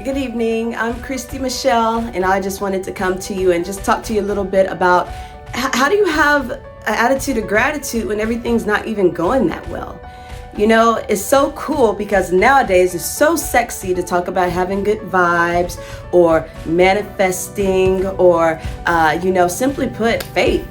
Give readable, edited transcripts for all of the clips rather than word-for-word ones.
Good evening. I'm Kristi Michelle, and I just wanted to come to you and just talk to you a little bit about how do you have an attitude of gratitude when everything's not even going that well? You know, it's so cool because nowadays it's so sexy to talk about having good vibes or manifesting or, simply put, faith.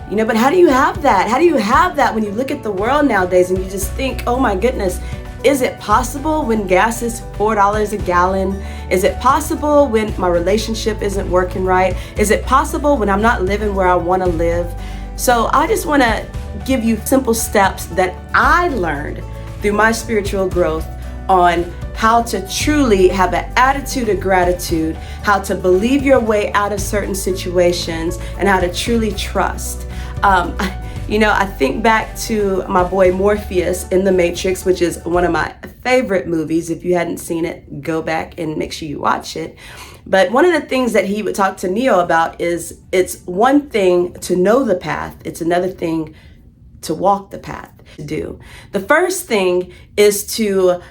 But how do you have that? How do you have that when you look at the world nowadays and you just think, oh my goodness, is it possible when gas is $4 a gallon? Is it possible when my relationship isn't working right? Is it possible when I'm not living where I want to live? So I just want to give you simple steps that I learned through my spiritual growth on how to truly have an attitude of gratitude, how to believe your way out of certain situations, and how to truly trust. I think back to my boy Morpheus in The Matrix, which is one of my favorite movies. If you hadn't seen it, go back and make sure you watch it. But one of the things that he would talk to Neo about is it's one thing to know the path, it's another thing to walk the path, to do. The first thing is to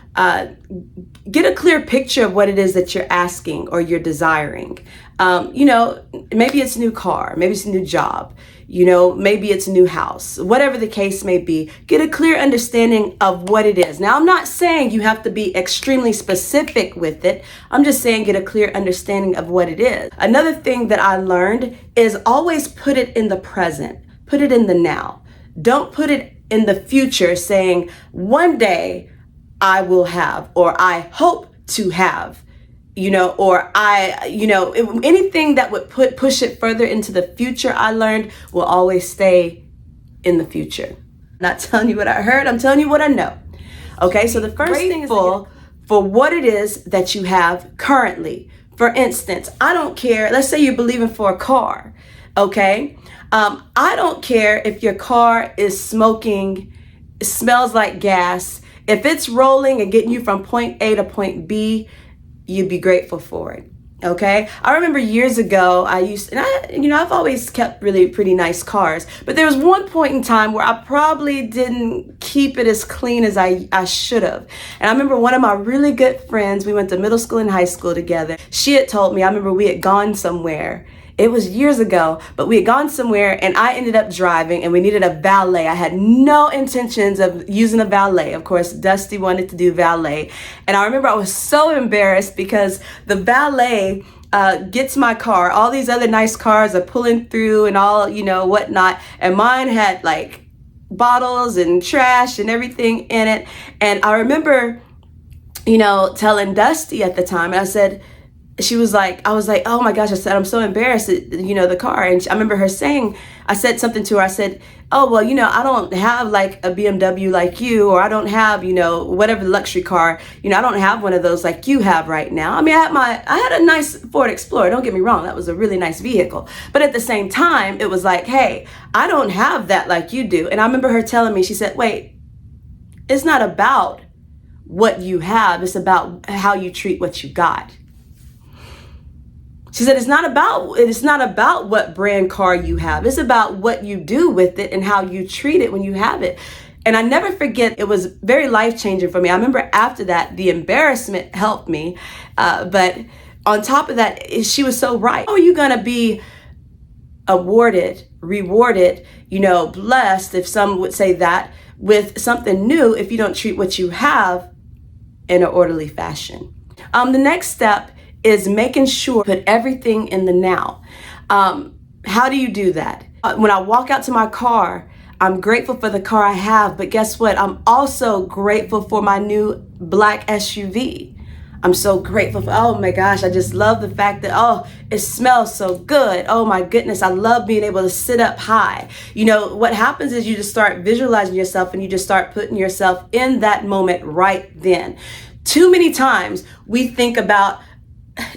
get a clear picture of what it is that you're asking or you're desiring. Maybe it's a new car, maybe it's a new job, maybe it's a new house, whatever the case may be. Get a clear understanding of what it is. Now, I'm not saying you have to be extremely specific with it. I'm just saying get a clear understanding of what it is. Another thing that I learned is always put it in the present, put it in the now. Don't put it in the future saying one day I will have, or I hope to have, or anything that would push it further into the future, I learned will always stay in the future. I'm not telling you what I heard, I'm telling you what I know. Okay, so the first thing is for what it is that you have currently. For instance, I don't care, let's say you're believing for a car, okay? I don't care if your car is smoking, it smells like gas. If it's rolling and getting you from point A to point B, you'd be grateful for it. Okay. I remember years ago, I've always kept really pretty nice cars, but there was one point in time where I probably didn't keep it as clean as I should have. And I remember one of my really good friends, we went to middle school and high school together. She had told me, I remember we had gone somewhere. It was years ago, but we had gone somewhere and I ended up driving and we needed a valet. I had no intentions of using a valet. Of course, Dusty wanted to do valet. And I remember I was so embarrassed because the valet gets my car. All these other nice cars are pulling through and all, whatnot. And mine had like bottles and trash and everything in it. And I remember, telling Dusty at the time, and I said, I was like, oh my gosh, I said, I'm so embarrassed, the car. And I remember her saying, I said something to her. I said, oh, well, I don't have like a BMW like you, or I don't have, whatever luxury car, I don't have one of those like you have right now. I mean, I had a nice Ford Explorer. Don't get me wrong. That was a really nice vehicle. But at the same time, it was like, hey, I don't have that like you do. And I remember her telling me, she said, wait, it's not about what you have. It's about how you treat what you got. She said, it's not about what brand car you have. It's about what you do with it and how you treat it when you have it. And I never forget, it was very life-changing for me. I remember after that, the embarrassment helped me. But on top of that, she was so right. How are you going to be rewarded, blessed, if some would say that, with something new if you don't treat what you have in an orderly fashion? The next step is making sure put everything in the now. How do you do that? When I walk out to my car, I'm grateful for the car I have, but guess what? I'm also grateful for my new black SUV. I'm so grateful for, oh my gosh, I just love the fact that, it smells so good. Oh my goodness, I love being able to sit up high. What happens is you just start visualizing yourself and you just start putting yourself in that moment right then. Too many times we think about,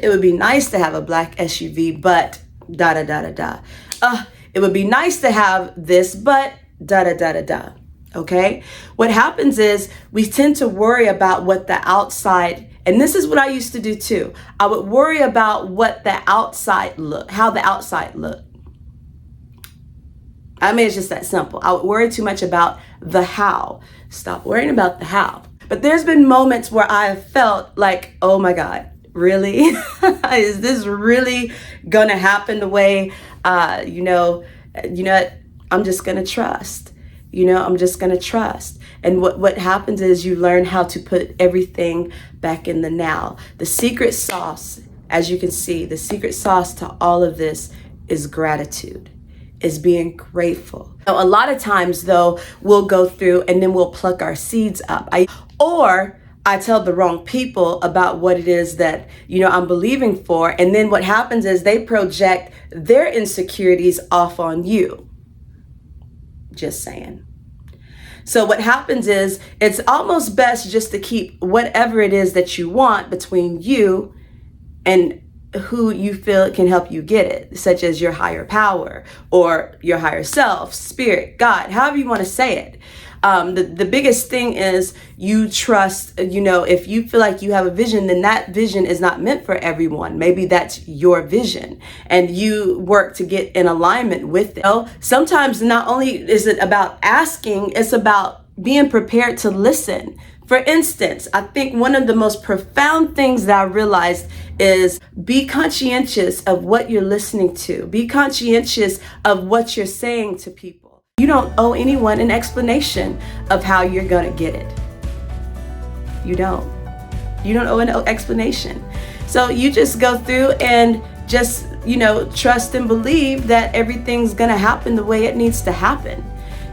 it would be nice to have a black SUV, but it would be nice to have this, but okay? What happens is we tend to worry about what the outside, and this is what I used to do too. I would worry about what the outside looked, how the outside looked. I mean, it's just that simple. I would worry too much about the how. Stop worrying about the how. But there's been moments where I have felt like, oh my God, Really? Is this really gonna happen the way, you know what? I'm just gonna trust. I'm just gonna trust. And what happens is you learn how to put everything back in the now. The secret sauce, as you can see, the secret sauce to all of this is gratitude, is being grateful. Now, a lot of times though, we'll go through and then we'll pluck our seeds up. Or I tell the wrong people about what it is that, I'm believing for. And then what happens is they project their insecurities off on you. Just saying. So what happens is it's almost best just to keep whatever it is that you want between you and who you feel can help you get it, such as your higher power or your higher self, spirit, God, however you want to say it. The biggest thing is you trust, if you feel like you have a vision, then that vision is not meant for everyone. Maybe that's your vision and you work to get in alignment with it. Sometimes not only is it about asking, it's about being prepared to listen. For instance, I think one of the most profound things that I realized is be conscientious of what you're listening to. Be conscientious of what you're saying to people. You don't owe anyone an explanation of how you're going to get it. You don't owe an explanation. So you just go through and just, trust and believe that everything's going to happen the way it needs to happen.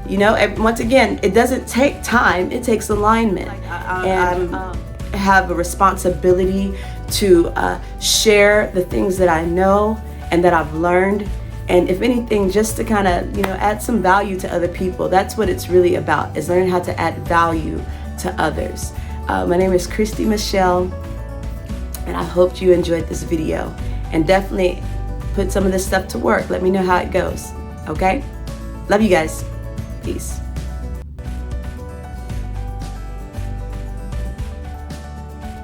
Once again, it doesn't take time, it takes alignment. And I have a responsibility to share the things that I know and that I've learned. And if anything, just to kind of, add some value to other people. That's what it's really about, is learning how to add value to others. My name is Kristi Michelle, and I hope you enjoyed this video. And definitely put some of this stuff to work. Let me know how it goes, okay? Love you guys. Peace.